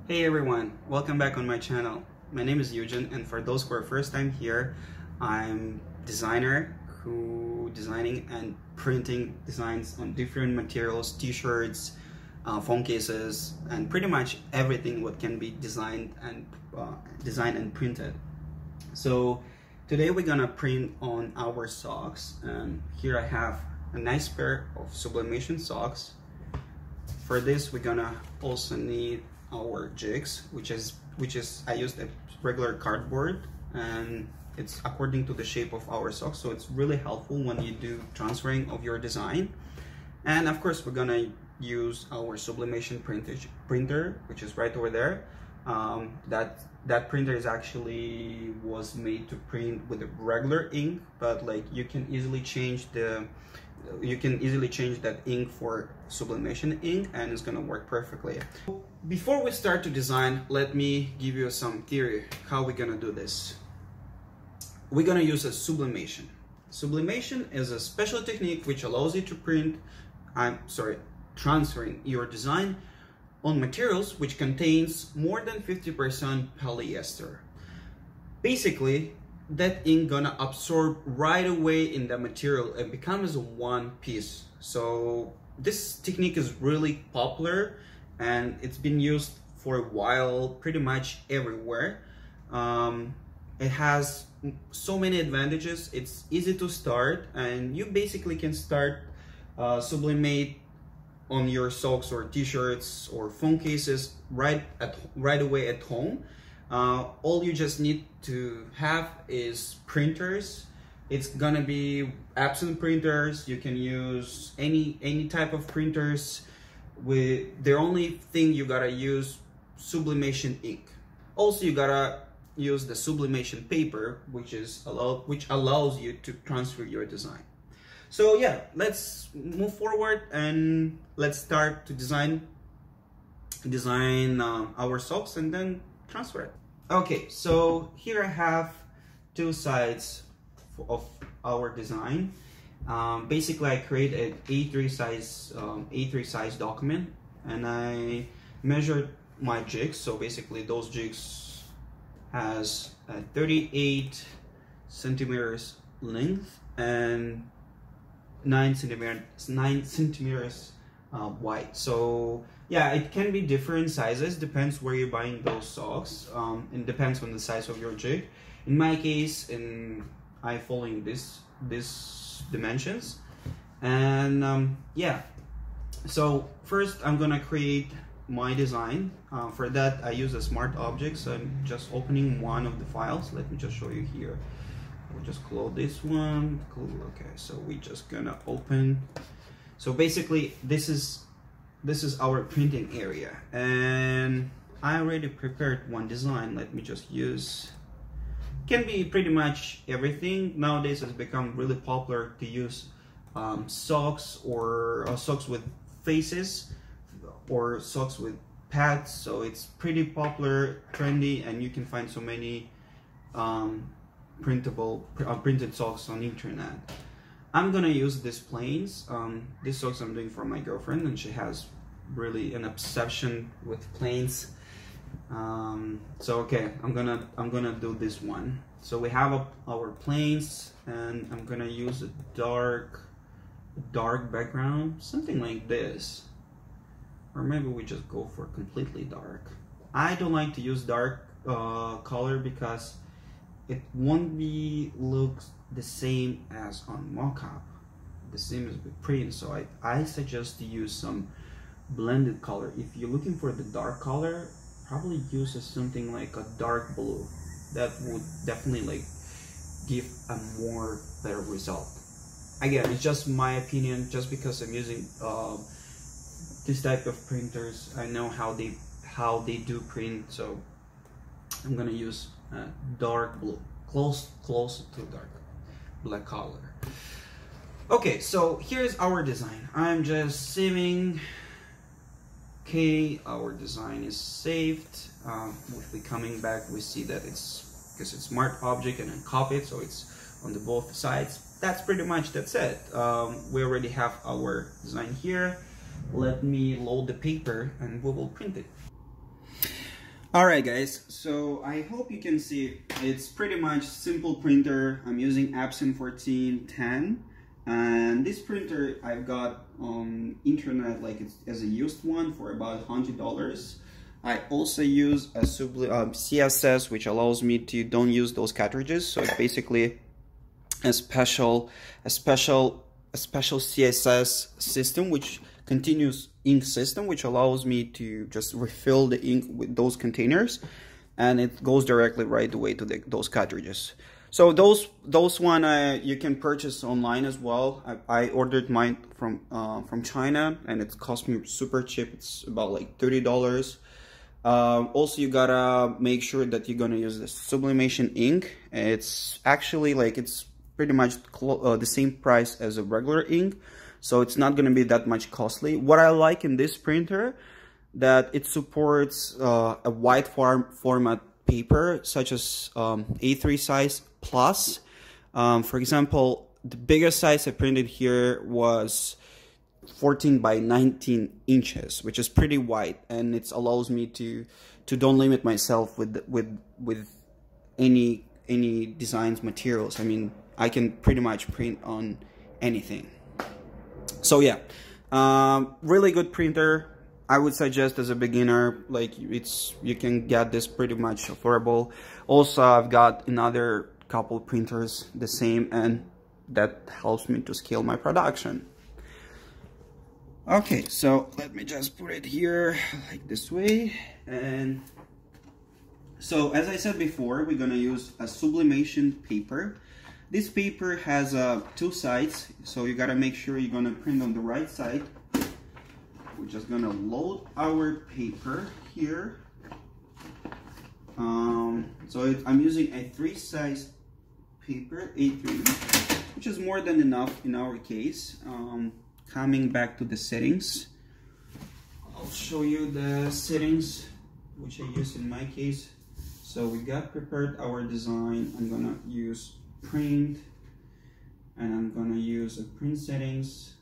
Hey everyone, welcome back on my channel. My name is Eugene, and for those who are first time here, I'm designer who designing and printing designs on different materials, t-shirts, phone cases, and pretty much everything what can be designed and printed. So today we're gonna print on our socks, and here I have a nice pair of sublimation socks. For this we're gonna also need our jigs, which is I used a regular cardboard, and it's according to the shape of our socks, so it's really helpful when you do transferring of your design. And of course we're gonna use our sublimation printer, which is right over there. That printer is actually was made to print with a regular ink, but like you can easily change that ink for sublimation ink, and it's gonna work perfectly. Before we start to design, let me give you some theory how we're gonna do this. We're gonna use a sublimation. Sublimation is a special technique which allows you to transferring your design on materials which contains more than 50% polyester. Basically, that ink gonna absorb right away in the material and becomes one piece. So this technique is really popular and it's been used for a while pretty much everywhere. It has so many advantages. It's easy to start, and you basically can start sublimate on your socks or t-shirts or phone cases right away at home. All you just need to have is printers. It's gonna be Epson printers. You can use any type of printers. With the only thing you gotta use sublimation ink. Also, you gotta use the sublimation paper, which allows you to transfer your design. So yeah, let's move forward and let's start to design our socks and then transfer it. Okay, so here I have two sides of our design. Basically, I create an A3 size document, and I measured my jigs. So basically, those jigs has 38 centimeters length and 9 centimeters wide. So yeah, it can be different sizes, depends where you're buying those socks. It depends on the size of your jig. In my case, I following this dimensions. And yeah, so first I'm gonna create my design. For that I use a smart object, so I'm just opening one of the files. Let me just show you here. We'll just close this one. Cool. Okay, so we're just gonna open. So basically this is our printing area, and I already prepared one design. Let me just use, can be pretty much everything. Nowadays it's become really popular to use socks or socks with faces or socks with pads. So it's pretty popular, trendy, and you can find so many printed socks on the internet. I'm gonna use these plains. These socks I'm doing for my girlfriend, and she has really an obsession with plains. So okay, I'm gonna do this one. So we have our plains, and I'm gonna use a dark background, something like this, or maybe we just go for completely dark. I don't like to use dark color because it won't look the same as on mockup, the same as with print. So I suggest to use some blended color. If you're looking for the dark color, probably use something like a dark blue. That would definitely like give a more better result. Again, it's just my opinion, just because I'm using this type of printers. I know how they do print, so I'm gonna use dark blue, close to dark black color. Okay, so here's our design. I'm just saving. Okay, our design is saved. If we coming back, we see that it's because it's smart object and then copy it, so it's on the both sides. That's it. We already have our design here. Let me load the paper and we will print it. Alright guys, so I hope you can see it's pretty much simple printer. I'm using Epson 1410, and this printer I've got on internet, like it's as a used one for about $100. I also use a CSS, which allows me to don't use those cartridges. So it's basically a special CSS system, which continuous ink system, which allows me to just refill the ink with those containers, and it goes directly right away to those cartridges. So those one you can purchase online as well. I ordered mine from China, and it cost me super cheap. It's about like $30. Also, you gotta make sure that you're gonna use the sublimation ink. It's actually like it's pretty much the same price as a regular ink, so it's not going to be that much costly. What I like in this printer, that it supports a wide format paper, such as A3 size plus. For example, the biggest size I printed here was 14 by 19 inches, which is pretty wide, and it allows me to don't limit myself with any designs materials. I mean, I can pretty much print on anything. So yeah, really good printer. I would suggest as a beginner, like you can get this pretty much affordable. Also, I've got another couple printers the same, and that helps me to scale my production. Okay, so let me just put it here like this way. And so as I said before, we're gonna use a sublimation paper. This paper has two sides, so you gotta make sure you're gonna print on the right side. We're just gonna load our paper here. I'm using a 3 size paper, A3, which is more than enough in our case. Coming back to the settings, I'll show you the settings which I use in my case. So we got prepared our design. I'm gonna use print, and I'm gonna use a print settings,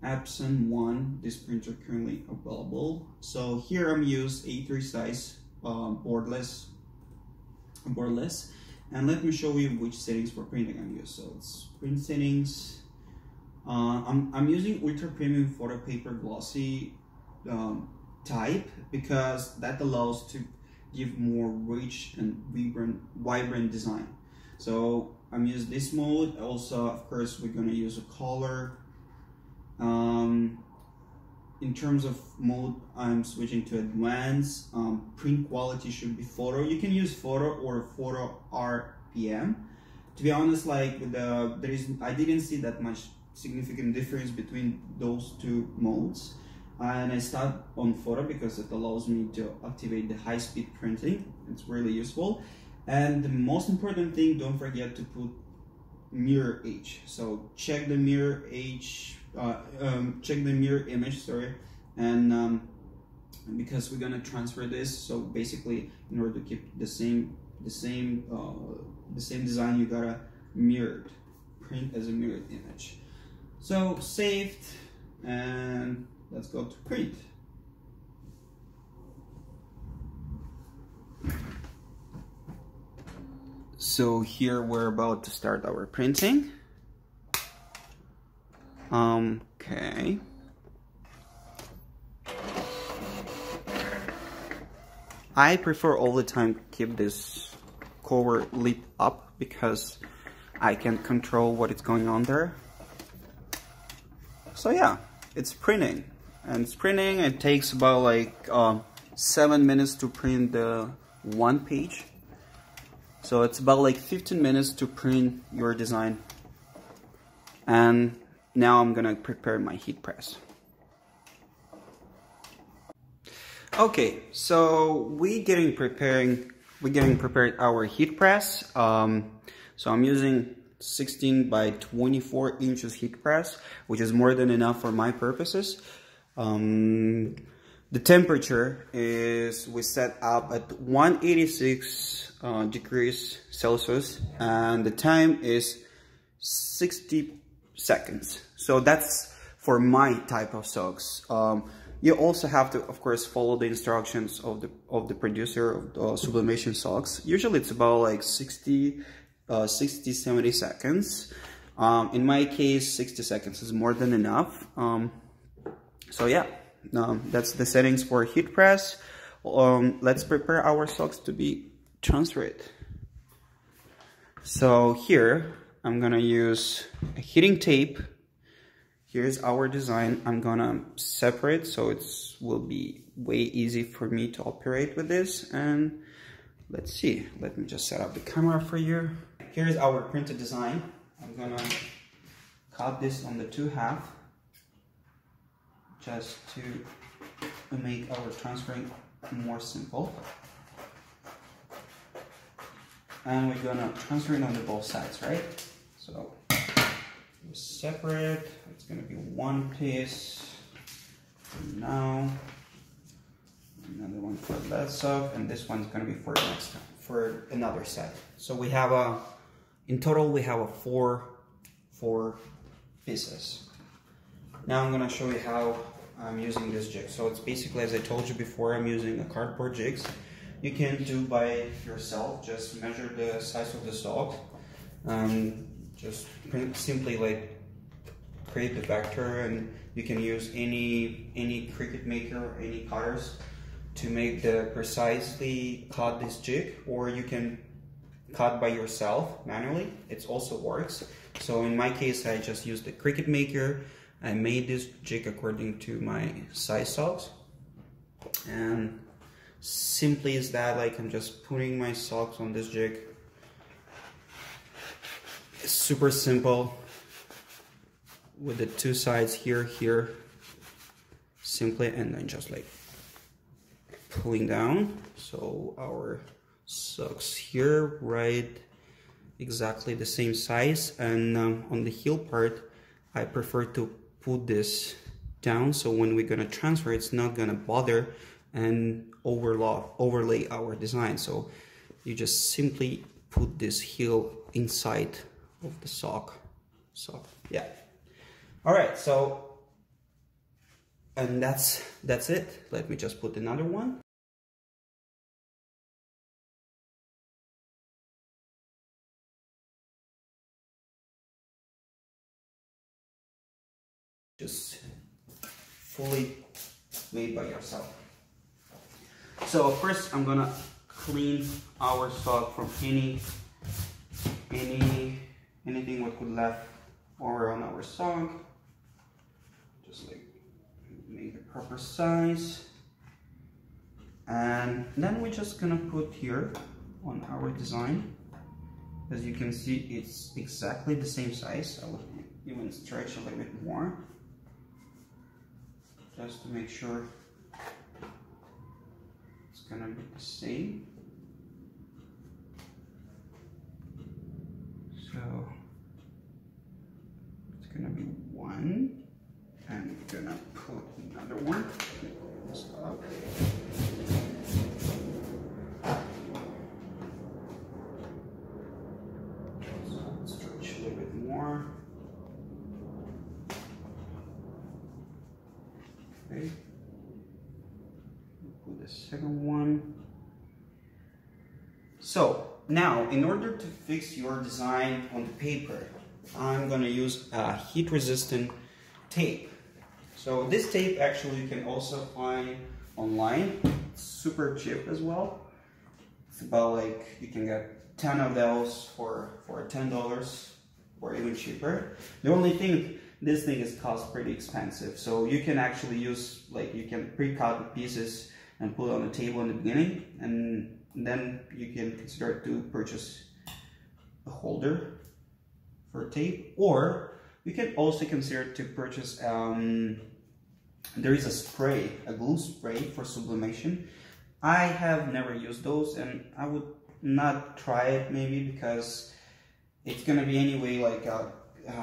Epson 1, this printer currently available. So here I'm use A3 size boardless, and let me show you which settings for printing I'm using. So it's print settings. I'm using ultra premium photo paper glossy type, because that allows to give more rich and vibrant design. So I'm using this mode. Also, of course, we're gonna use a color. In terms of mode, I'm switching to advanced. Print quality should be photo. You can use photo or photo RPM. To be honest, like I didn't see that much significant difference between those two modes, and I start on photo because it allows me to activate the high-speed printing. It's really useful. And the most important thing, don't forget to put mirror age. So check the mirror age, check the mirror image, sorry, and because we're gonna transfer this. So basically, in order to keep the same design, you gotta print as a mirrored image. So saved, and let's go to print. So here we're about to start our printing. Okay. I prefer all the time keep this cover lid up, because I can control what is going on there. So yeah, it's printing, and it's printing. It takes about like 7 minutes to print the one page. So it's about like 15 minutes to print your design. And now I'm gonna prepare my heat press. Okay, so we're getting prepared our heat press. So I'm using 16 by 24 inches heat press, which is more than enough for my purposes. The temperature is we set up at 186 degrees Celsius, and the time is 60 seconds. So that's for my type of soaks. You also have to, of course, follow the instructions of the producer of the sublimation socks. Usually it's about like 60, 70 seconds. In my case, 60 seconds is more than enough. So yeah, that's the settings for heat press. Let's prepare our socks to be transferred. So here, I'm gonna use a heating tape. Here's our design. I'm gonna separate so it will be way easy for me to operate with this. And let's see, let me just set up the camera for you. Here's our printed design. I'm gonna cut this on the 2/2 just to make our transferring more simple. And we're gonna transfer it on the both sides, right? So separate, it's gonna be one piece for now, another one for that sock, and this one's gonna be for next time, for another side. So we have in total we have four pieces. Now I'm gonna show you how I'm using this jig. So it's basically, as I told you before, I'm using a cardboard jigs. You can do by yourself, just measure the size of the sock. Just simply like create the vector, and you can use any Cricut maker or any cutters to make the precisely cut this jig, or you can cut by yourself manually. It also works. So in my case, I just used the Cricut maker. I made this jig according to my size socks, and simply is that, like, I'm just putting my socks on this jig. It's super simple with the two sides here, simply, and then just like pulling down. So our socks here, right, exactly the same size. And on the heel part, I prefer to put this down, so when we're gonna transfer, it's not gonna bother and overlay our design. So you just simply put this heel inside of the sock. So yeah, all right, so, and that's it. Let me just put another one. Just fully made by yourself. So first I'm gonna clean our sock from anything what could left over on our sock. Just like make the proper size, and then we're just gonna put here on our design. As you can see, it's exactly the same size. I will even stretch a little bit more just to make sure it's gonna be the same. So it's gonna be one, and we're gonna put another one. Stop. So let's stretch a little bit more. Okay. Put the second one. So now, in order to fix your design on the paper, I'm gonna use a heat-resistant tape. So this tape actually you can also find online. It's super cheap as well. It's about like, you can get 10 of those for $10 or even cheaper. The only thing, this thing is cost pretty expensive. So you can actually use, like, you can pre-cut the pieces and put it on the table in the beginning, and then you can consider to purchase a holder for tape, or you can also consider to purchase, there is a spray, a glue spray for sublimation. I have never used those, and I would not try it maybe because it's gonna be anyway like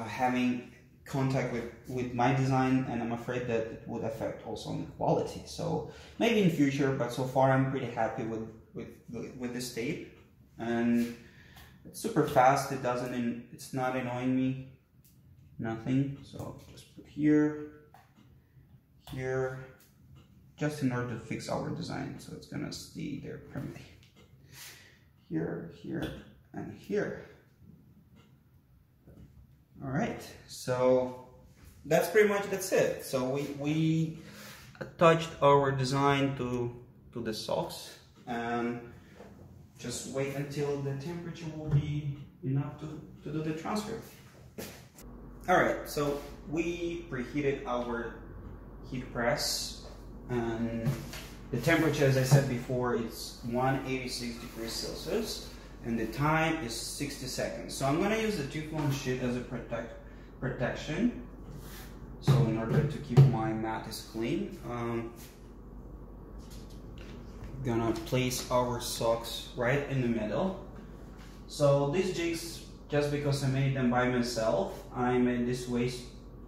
having contact with my design, and I'm afraid that it would affect also on the quality. So maybe in future, but so far I'm pretty happy with this tape, and it's super fast. It's not annoying me, nothing. So just put here, just in order to fix our design, so it's gonna stay there permanently. Here, here, and here. All right, so that's it. So we attached our design to the socks, and just wait until the temperature will be enough to do the transfer. All right, so we preheated our heat press, and the temperature, as I said before, it's 186 degrees Celsius, and the time is 60 seconds. So I'm gonna use the Teflon sheet as a protection. So in order to keep my mat is clean, gonna place our socks right in the middle. So these jigs, just because I made them by myself, I made this way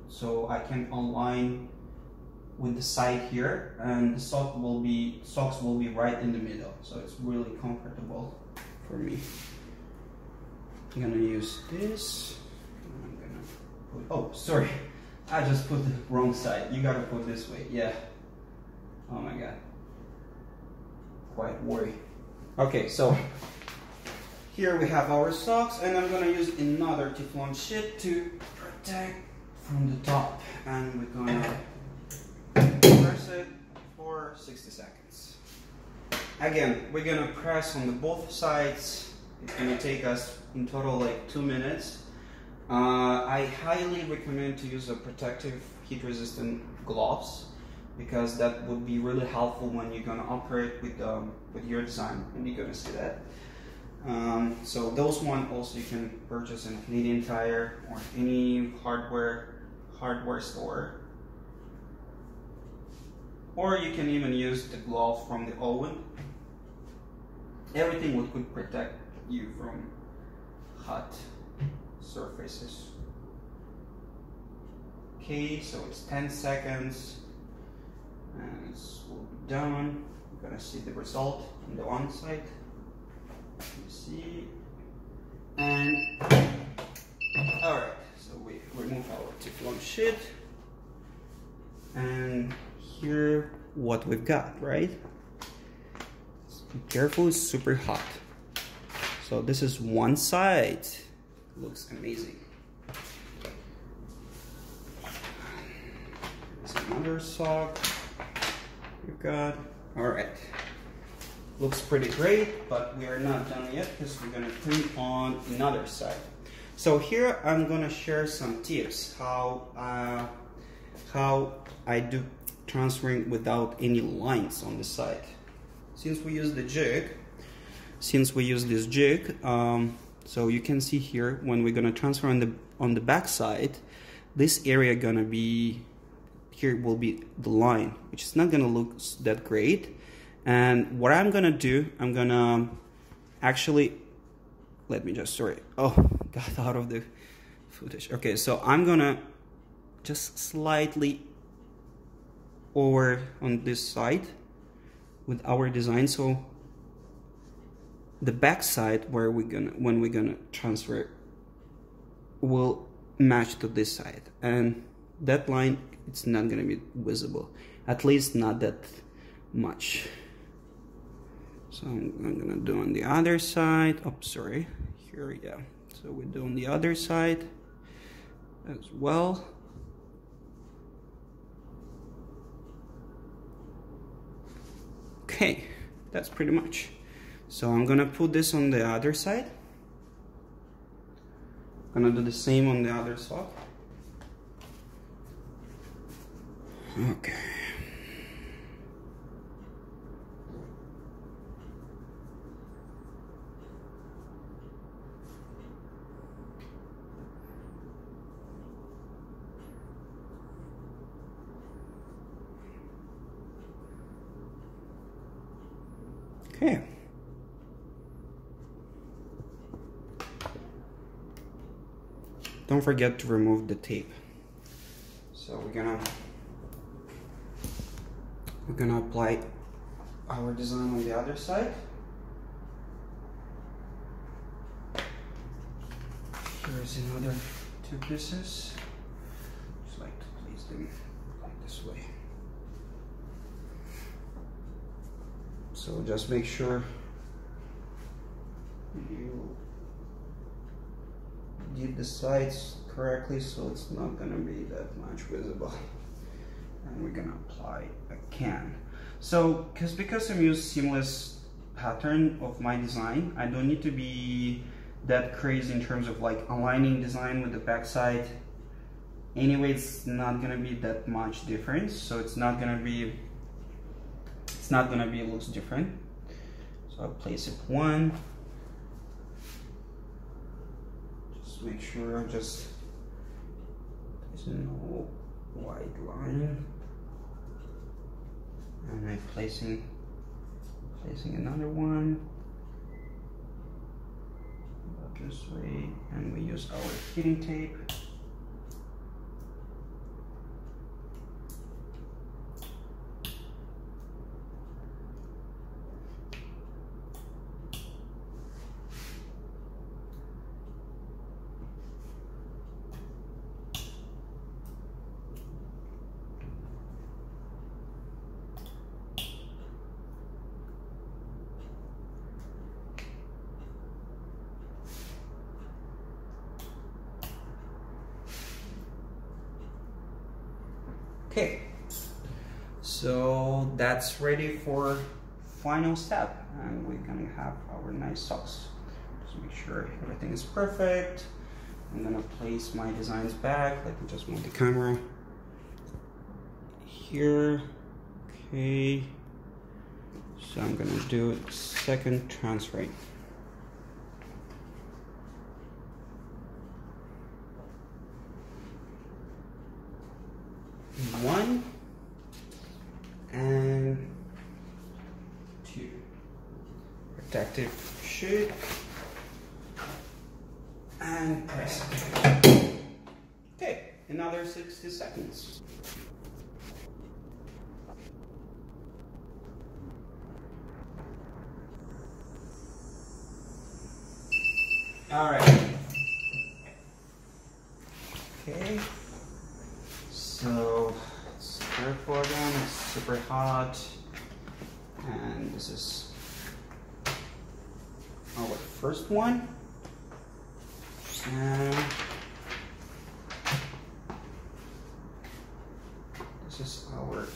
so I can align with the side here, and the socks will be right in the middle, so it's really comfortable for me. I'm gonna use this. I'm gonna put, oh, sorry, I just put the wrong side. You gotta put this way, yeah. Oh my god, quite worried. Okay, so here we have our socks, and I'm gonna use another Teflon sheet to protect from the top, and we're gonna press it for 60 seconds. Again, we're gonna press on the both sides. It's gonna take us in total like 2 minutes. I highly recommend to use a protective heat-resistant gloves, because that would be really helpful when you're gonna operate with your design, and you're gonna see that. So those one also you can purchase in Canadian Tire or any hardware store, or you can even use the glove from the oven. Everything could protect you from hot surfaces. Okay, so it's 10 seconds, and it's will be done. You're gonna see the result on the one side. You see, and all right, so we remove our Teflon sheet, and here what we've got, right? Be careful, it's super hot. So this is one side, looks amazing. There's another sock we've got. All right. Looks pretty great, but we are not done yet, because we're gonna print on another side. So here I'm gonna share some tips how I do transferring without any lines on the side. Since we use this jig, so you can see here when we're gonna transfer on the back side, this area gonna be here will be the line, which is not gonna look that great. And what I'm gonna do, I'm gonna actually, let me just, sorry, oh, got out of the footage. Okay, so I'm gonna just slightly over on this side with our design, so the back side when we're gonna transfer will match to this side, and that line, it's not gonna be visible, at least not that much. So I'm gonna do on the other side. Oh, sorry, here we go. So we do on the other side as well. Okay, that's pretty much. So I'm gonna put this on the other side. I'm gonna do the same on the other sock. Okay. Okay. Don't forget to remove the tape. So we're gonna apply our design on the other side. Here's another 2 pieces. Just like to place them like this way. So just make sure you did the sides correctly so it's not gonna be that much visible. And we're gonna apply a can. So because I'm using seamless pattern of my design, I don't need to be that crazy in terms of like aligning design with the backside. Anyway, it's not gonna be that much difference, so it's not gonna be looks different. So I'll place it one. Just make sure I'm just there's no white line, and I'm placing another one about this way, and we use our heating tape. Okay, so that's ready for final step, and we're gonna have our nice socks. Just make sure everything is perfect. I'm gonna place my designs back. Let me just move the camera here. Okay, so I'm gonna do second transfer. One and two. Protective sheet and press. Okay, another 60 seconds. All right. Okay. So it's careful again, it's super hot, and this is our first one, and this is our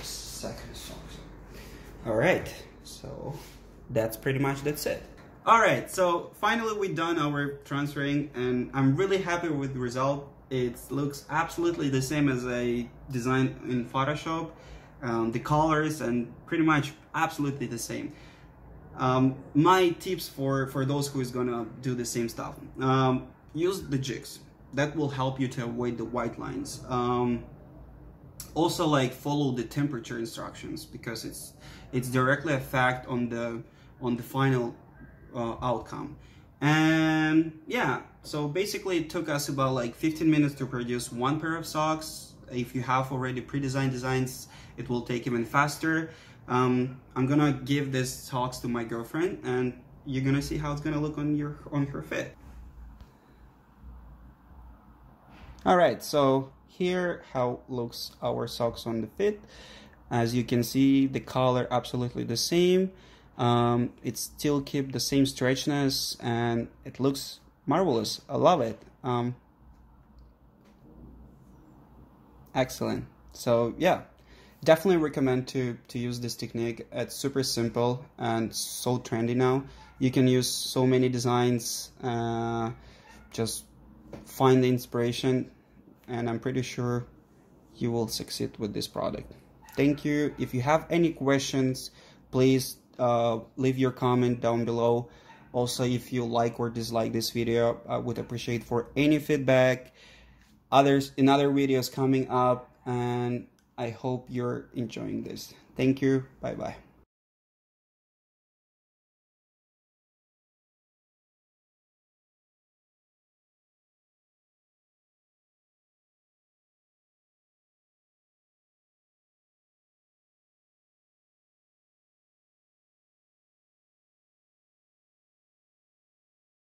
second song. All right, so that's it. All right, so finally we've done our transferring, and I'm really happy with the result. It looks absolutely the same as I designed in Photoshop. The colors and pretty much absolutely the same. My tips for those who is gonna do the same stuff. Use the jigs. That will help you to avoid the white lines. Also, like, follow the temperature instructions, because it's directly affect on the final outcome. And yeah, so basically it took us about like 15 minutes to produce one pair of socks. If you have already pre-designed designs, it will take even faster. I'm gonna give this socks to my girlfriend, and you're gonna see how it's gonna look on her fit. All right, so here how looks our socks on the fit. As you can see, the color absolutely the same. It still keep the same stretchiness, and it looks marvelous. I love it. Excellent. So yeah, definitely recommend to use this technique. It's super simple and so trendy now. You can use so many designs. Just find the inspiration, and I'm pretty sure you will succeed with this product. Thank you. If you have any questions, please leave your comment down below. Also, if you like or dislike this video, I would appreciate for any feedback. Other videos coming up, and I hope you're enjoying this. Thank you. Bye bye.